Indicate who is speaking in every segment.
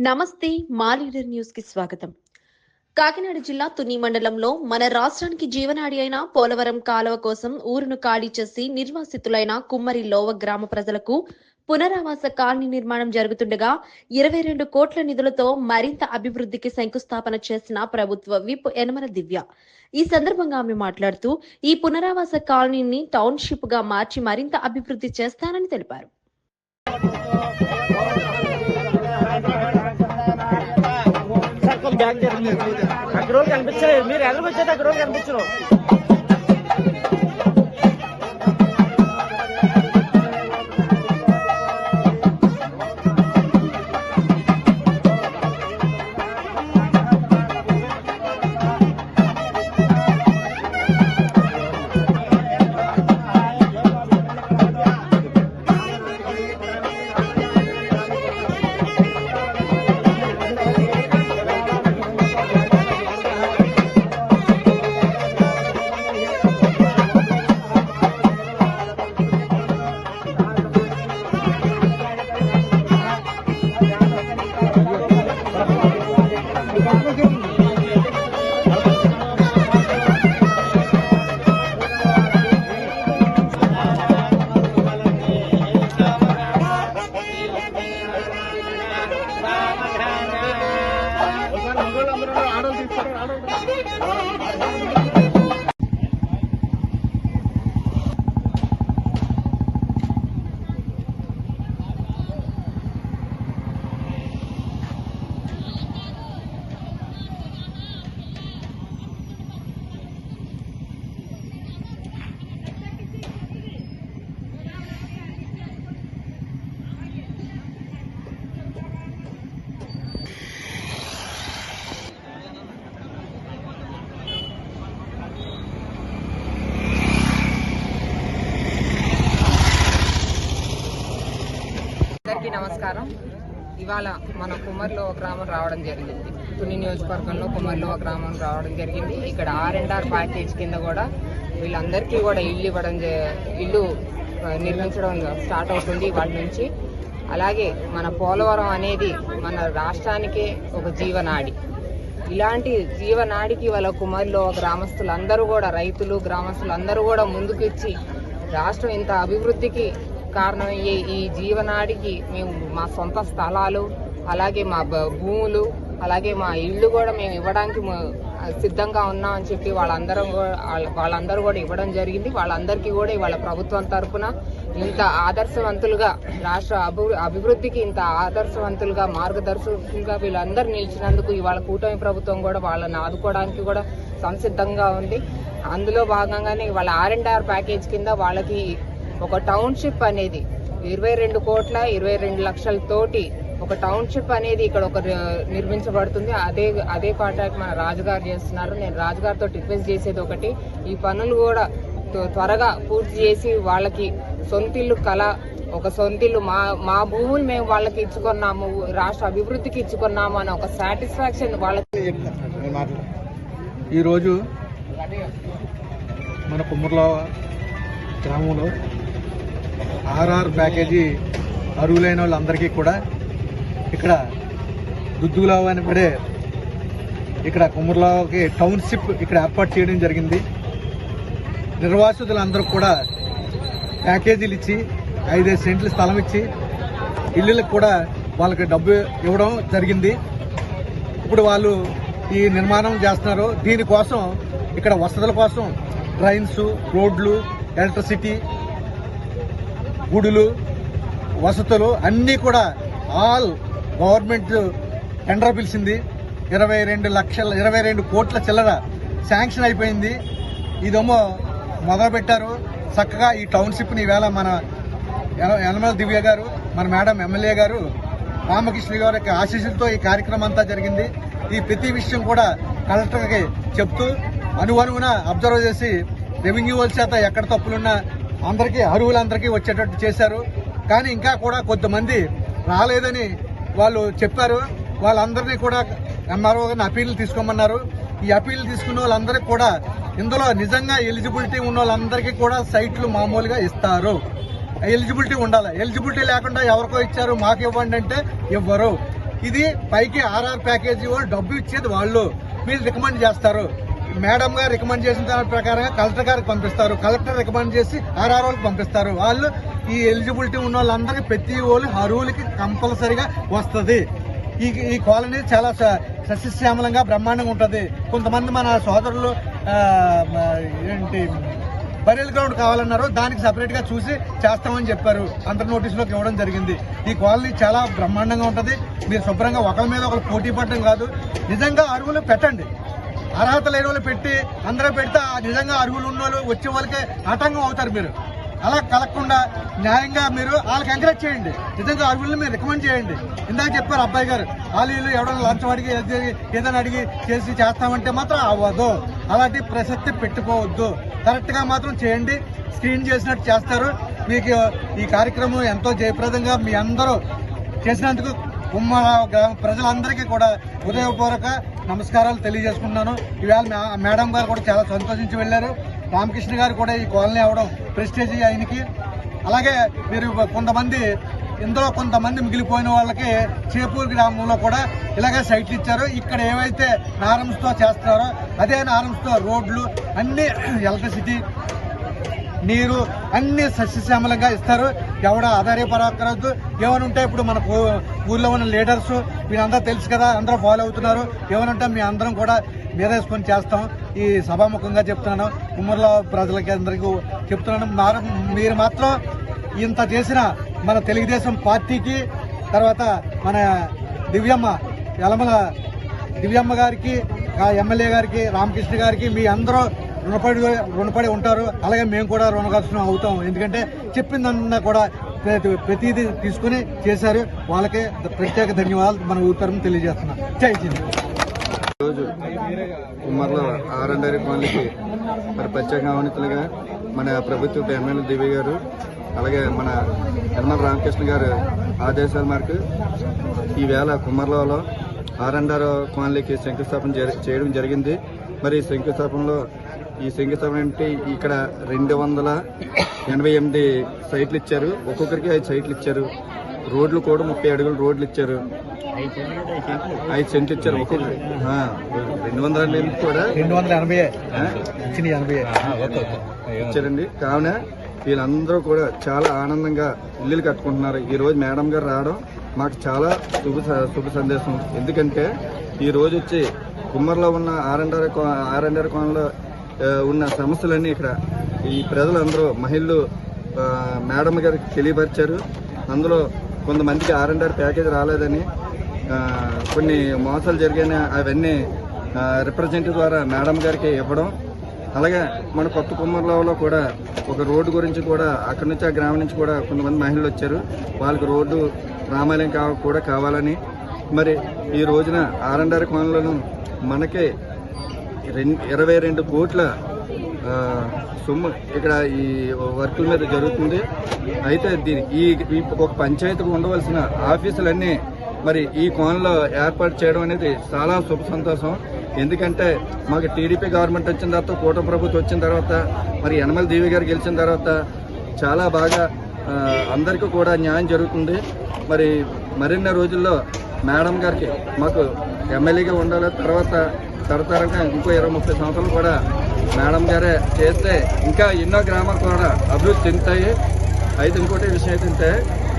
Speaker 1: నమస్తే మా leader news కి స్వాగతం. కాకినాడ జిల్లా తుని మండలంలో మన రాష్ట్రానికి జీవనాడి అయిన పోలవరం కాలువ కోసం ఊరును ఖాళీ చేసి నిర్వాసితులైన కుమ్మరి లోవ గ్రామ ప్రజలకు పునరావాస కాలనీ నిర్మాణం జరుగుతుండగా 22 కోట్ల నిధులతో మరింత అభివృద్ధికి శంకుస్థాపన చేసిన ప్రభుత్వ విప్ యనమల దివ్య. ఈ సందర్భంగా ఆమె మాట్లాడుతూ ఈ పునరావాస కాలనీని టౌన్షిప్ గా మార్చి మరింత అభివృద్ధి చేస్తానని తెలిపారు.
Speaker 2: బ్యాగ్ జరిగింది అక్కడ రోజు కనిపించలేదు. మీరు ఎదురుకు వచ్చేది అక్కడ రోజు కనిపించరు.
Speaker 3: అందరికీ నమస్కారం. ఇవాళ మన కుమ్మరిలోవ గ్రామం రావడం జరిగింది. తుని నియోజకవర్గంలో కుమ్మరిలోవ గ్రామం రావడం జరిగింది. ఇక్కడ R&R ప్యాకేజ్ కింద కూడా వీళ్ళందరికీ కూడా ఇల్లు నిర్మించడం స్టార్ట్ అవుతుంది వాళ్ళ నుంచి. అలాగే మన పోలవరం అనేది మన రాష్ట్రానికే ఒక జీవనాడి. ఇలాంటి జీవనాడికి వాళ్ళ కుమ్మరిలోవ గ్రామస్తులందరూ కూడా, రైతులు గ్రామస్తులందరూ కూడా ముందుకు ఇచ్చి రాష్ట్రం ఇంత అభివృద్ధికి కారణమయ్యే ఈ జీవనాడికి మేము మా సొంత స్థలాలు, అలాగే మా భూములు, అలాగే మా ఇళ్ళు కూడా మేము ఇవ్వడానికి సిద్ధంగా ఉన్నామని చెప్పి వాళ్ళందరూ కూడా ఇవ్వడం జరిగింది. వాళ్ళందరికీ కూడా ఇవాళ ప్రభుత్వం తరఫున ఇంత ఆదర్శవంతులుగా, రాష్ట్ర అభివృద్ధికి ఇంత ఆదర్శవంతులుగా, మార్గదర్శకులుగా వీళ్ళందరూ నిలిచినందుకు ఇవాళ కూటమి ప్రభుత్వం కూడా వాళ్ళని ఆదుకోవడానికి కూడా సంసిద్ధంగా ఉంది. అందులో భాగంగానే ఇవాళ R&R ప్యాకేజ్ కింద వాళ్ళకి ఒక టౌన్షిప్ అనేది 22 కోట్ల 22 లక్షలతోటి ఒక టౌన్షిప్ అనేది ఇక్కడ ఒక నిర్మించబడుతుంది. అదే కాంట్రాక్ట్ మన రాజుగారు చేస్తున్నారు. నేను రాజుగారితో రిక్వెస్ట్ చేసేది ఒకటి, ఈ పనులు కూడా త్వరగా పూర్తి చేసి వాళ్ళకి సొంతిల్లు ఒక సొంతిల్లు మా భూములు మేము వాళ్ళకి ఇచ్చుకున్నాము, రాష్ట్ర అభివృద్ధికి ఇచ్చుకున్నాము అని ఒక సాటిస్ఫాక్షన్ వాళ్ళకి.
Speaker 2: ఈరోజు మన కుమ్మరిలోవ గ్రామంలో R&R ప్యాకేజీ అర్హులైన వాళ్ళందరికీ కూడా ఇక్కడ దుద్దుగులావ అని పడే ఇక్కడ కుమ్మరిలోవకి టౌన్షిప్ ఇక్కడ ఏర్పాటు చేయడం జరిగింది. నిర్వాసితులందరూ కూడా ప్యాకేజీలు ఇచ్చి 5 సెంట్లు స్థలం ఇచ్చి ఇళ్ళకి కూడా వాళ్ళకి డబ్బు ఇవ్వడం జరిగింది. ఇప్పుడు వాళ్ళు ఈ నిర్మాణం చేస్తున్నారు. దీనికోసం ఇక్కడ వసతుల కోసం ట్రైన్స్, రోడ్లు, ఎలక్ట్రిసిటీ, గుడులు, వసతులు అన్నీ కూడా ఆల్ గవర్నమెంట్ టెండర్ పిలిచింది. 22 కోట్ల చిల్లర శాంక్షన్ అయిపోయింది. ఇదేమో మొదలుపెట్టారు చక్కగా ఈ టౌన్షిప్ని. ఈవేళ మన యనమల దివ్య గారు, మన మేడం ఎమ్మెల్యే గారు రామకృష్ణ గారి యొక్క ఆశీస్సులతో ఈ కార్యక్రమం అంతా జరిగింది. ఈ ప్రతి విషయం కూడా కలెక్టర్కి చెప్తూ అనువున అబ్జర్వ్ చేసి రెవెన్యూ వాళ్ళ చేత ఎక్కడ తప్పులున్నా అందరికీ అర్హులందరికీ వచ్చేటట్టు చేశారు. కానీ ఇంకా కూడా కొంతమంది రాలేదని వాళ్ళు చెప్పారు. వాళ్ళందరినీ కూడా MRO గారిని అపీల్ తీసుకోమన్నారు. ఈ అపీల్ తీసుకున్న వాళ్ళందరికీ కూడా ఇందులో నిజంగా ఎలిజిబిలిటీ ఉన్న వాళ్ళందరికీ కూడా సైట్లు మామూలుగా ఇస్తారు. ఎలిజిబిలిటీ ఉండాలి. ఎలిజిబిలిటీ లేకుండా ఎవరికో ఇచ్చారు మాకు ఇవ్వండి అంటే ఇవ్వరు. ఇది పైకి ఆర్ఆర్ ప్యాకేజీ వాళ్ళు డబ్బు ఇచ్చేది వాళ్ళు, మీరు రికమెండ్ చేస్తారు. మేడం గారు రికమెండ్ చేసిన దాని ప్రకారంగా కలెక్టర్ గారికి పంపిస్తారు, కలెక్టర్ రికమెండ్ చేసి ఆర్ఆర్ వాళ్ళకి పంపిస్తారు. వాళ్ళు ఈ ఎలిజిబిలిటీ ఉన్న వాళ్ళందరికీ ప్రతి వాళ్ళు అరువులకి కంపల్సరీగా వస్తుంది. ఈ కాలనీ చాలా సస్యశ్యామలంగా బ్రహ్మాండంగా ఉంటుంది. కొంతమంది మన సోదరులు ఏంటి బరియల్ గ్రౌండ్ కావాలన్నారు, దానికి సపరేట్ గా చూసి చేస్తామని చెప్పారు, అంతర్ నోటీసులోకి ఇవ్వడం జరిగింది. ఈ కాలనీ చాలా బ్రహ్మాండంగా ఉంటుంది. మీరు శుభ్రంగా ఒకరి మీద ఒకరు పోటీ పడడం కాదు, నిజంగా అరువులు పెట్టండి. అర్హత లేని వాళ్ళు పెట్టి అందరూ పెడితే నిజంగా అరువులు ఉన్న వాళ్ళు వచ్చే వాళ్ళకి ఆటంకం అవుతారు. మీరు అలా కలగకుండా న్యాయంగా మీరు వాళ్ళకి ఎంకరేజ్ చేయండి. నిజంగా అరువులను మీరు రికమెండ్ చేయండి. ఇందాక చెప్పారు అబ్బాయి గారు, వాళ్ళు ఎవరైనా లంచం అడిగి ఏదైనా అడిగి చేస్తామంటే మాత్రం అవ్వదు. అలాంటి ప్రసక్తి పెట్టుకోవద్దు. కరెక్ట్ గా మాత్రం చేయండి. స్క్రీన్ చేసినట్టు చేస్తారు. మీకు ఈ కార్యక్రమం ఎంతో జయప్రదంగా మీ అందరూ చేసినందుకు గ్రామ ప్రజలందరికీ కూడా హృదయపూర్వక నమస్కారాలు తెలియజేసుకుంటున్నాను. ఈవేళ మేడం గారు కూడా చాలా సంతోషించి వెళ్లారు. రామకృష్ణ గారు కూడా ఈ కాలనీ అవడం ప్రెస్టేజీ ఆయనకి. అలాగే మీరు కొంతమంది మిగిలిపోయిన వాళ్ళకి చేపూరు గ్రామంలో కూడా ఇలాగే సైట్లు ఇచ్చారు. ఇక్కడ ఏవైతే నారమ్స్తో చేస్తున్నారో అదే నారమ్స్తో రోడ్లు అన్ని, ఎలక్ట్రిసిటీ, నీరు అన్ని సస్యశ్యామలంగా ఇస్తారు. ఎవడ ఆధారపడక్కర్లేదు. ఏమనుంటే ఇప్పుడు మన ఊర్లో ఉన్న లీడర్స్ వీరందరూ తెలుసు కదా, అందరూ ఫాలో అవుతున్నారు. ఏమనుంటే మీ అందరం కూడా మీద వేసుకొని చేస్తాం. ఈ సభాముఖంగా చెప్తున్నాను, కుమ్మర్లో ప్రజలకి అందరికీ చెప్తున్నాను. మీరు మాత్రం ఇంత చేసిన మన తెలుగుదేశం పార్టీకి, తర్వాత మన యలమల దివ్యమ్మ గారికి, ఎమ్మెల్యే గారికి, రామకృష్ణ గారికి మీ అందరూ రుణపడి ఉంటారు. అలాగే మేము కూడా రుణగ్రస్తులం అవుతాం. ఎందుకంటే చెప్పిందన్నా కూడా ప్రతిదీ తీసుకుని చేశారు. వాళ్ళకి ప్రత్యేక ధన్యవాదాలు మన ఊరు తెలియజేస్తున్నాం. జై హింద్.
Speaker 4: రోజు కుమ్మర్లో ఆర్ఎండ్ఆర్ కాలనీకి మరి ప్రత్యేక ఆహ్వానితులుగా మన ప్రభుత్వ ఎమ్మెల్యే దివ్య గారు, అలాగే మన యనమల రామకృష్ణ గారు ఆదేశాల మేరకు ఈవేళ కుమ్మర్లలో ఆర్ఎండ్ఆర్ కాలనీకి శంకుస్థాపన చేయడం జరిగింది. మరి ఈ శంకుస్థాపన అంటే ఇక్కడ 288 సైట్లు ఇచ్చారు. ఒక్కొక్కరికి 5 సైట్లు ఇచ్చారు. రోడ్లు కూడా 30 అడుగులు రోడ్లు ఇచ్చారు. 5 సెంట్లు ఇచ్చారు ఒక్కొక్కరు. 200 కూడా
Speaker 2: 280
Speaker 4: ఇచ్చారండి. కావున వీళ్ళందరూ కూడా చాలా ఆనందంగా ఇల్లులు కట్టుకుంటున్నారు. ఈ రోజు మేడం గారు రావడం మాకు చాలా శుభ సందేశం. ఎందుకంటే ఈ రోజు వచ్చి కుమ్మర్లో ఉన్న ఆర్ఎండ్ఆర్ కాలనీలో ఉన్న సమస్యలన్నీ ఇక్కడ ఈ ప్రజలందరూ మహిళలు మేడం గారికి తెలియపరిచారు. అందులో కొంతమందికి ఆర్ఎండ్ఆర్ ప్యాకేజ్ రాలేదని, కొన్ని మోసాలు జరిగాయని అవన్నీ రిప్రజెంటేటివ్ ద్వారా మేడం గారికి ఇవ్వడం. అలాగే మన కొత్త కుమ్మర్లో కూడా ఒక రోడ్డు గురించి కూడా అక్కడి నుంచి, ఆ గ్రామం నుంచి కూడా కొంతమంది మహిళలు వచ్చారు. వాళ్ళకి రోడ్డు రామాలయం కూడా కావాలని, మరి ఈ రోజున ఆర్ఎండ్ఆర్ కాలనీలను మనకి 22 కోట్ల సొమ్ము ఇక్కడ ఈ వర్కుల మీద జరుగుతుంది. అయితే ఈ ఒక పంచాయతీకి ఉండవలసిన ఆఫీసులన్నీ మరి ఈ కాలనీలో ఏర్పాటు చేయడం అనేది చాలా శుభ సంతోషం. ఎందుకంటే మాకు టీడీపీ గవర్నమెంట్ వచ్చిన తర్వాత, కూటమి ప్రభుత్వం వచ్చిన తర్వాత, మరి యనమల దేవి గారు గెలిచిన తర్వాత చాలా బాగా అందరికీ కూడా న్యాయం జరుగుతుంది. మరి మరిన్ని రోజుల్లో మేడం గారికి మాకు ఎమ్మెల్యేగా ఉండాలి. తర్వాత తరతరంగా ఇంకో 20-30 సంవత్సరాలు కూడా మేడం గారే చేస్తే ఇంకా ఎన్నో గ్రామాలు కూడా అభివృద్ధి చెందుతాయి. అయితే ఇంకోటి విషయం ఏంటంటే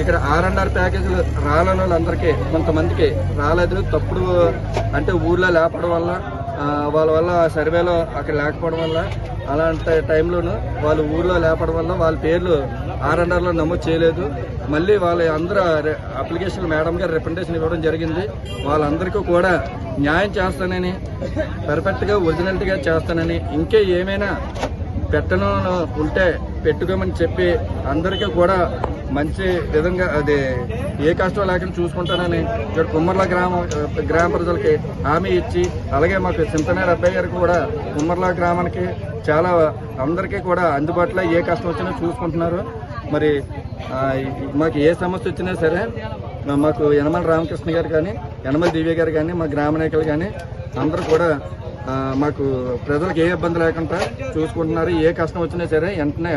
Speaker 4: ఇక్కడ ఆర్ఎండ్ఆర్ ప్యాకేజీలు రాలని వాళ్ళందరికీ, కొంతమందికి రాలేదు. తప్పుడు అంటే ఊర్లో లేపడం వల్ల, వాళ్ళ వల్ల సర్వేలో అక్కడ లేకపోవడం వల్ల, అలాంటి టైంలోనూ వాళ్ళు ఊర్లో లేపడం వల్ల వాళ్ళ పేర్లు ఆర్ఎండ్ఆర్లో నమోదు చేయలేదు. మళ్ళీ వాళ్ళ అందరూ అప్లికేషన్ మేడం గారు రిప్రజెంటేషన్ ఇవ్వడం జరిగింది. వాళ్ళందరికీ కూడా న్యాయం చేస్తానని, పర్ఫెక్ట్గా ఒరిజినాలిటీగా చేస్తానని, ఇంకే ఏమైనా పెట్టను ఉంటే పెట్టుకోమని చెప్పి అందరికీ కూడా మంచి విధంగా అది ఏ కష్టం లేకుండా చూసుకుంటానని ఇక్కడ కుమ్మర్ల గ్రామ ప్రజలకి హామీ ఇచ్చి, అలాగే మాకు చింతనేరు అబ్బాయి గారికి కూడా కుమ్మర్ల గ్రామానికి చాలా అందరికీ కూడా అందుబాటులో ఏ కష్టం వచ్చినా చూసుకుంటున్నారు. మరి మాకు ఏ సమస్య వచ్చినా సరే మాకు యనమల రామకృష్ణ గారు కానీ, యనమల దివ్య గారు కానీ, మా గ్రామ నాయకులు కానీ అందరూ కూడా మాకు ప్రజలకు ఏ ఇబ్బంది లేకుండా చూసుకుంటున్నారు. ఏ కష్టం వచ్చినా సరే వెంటనే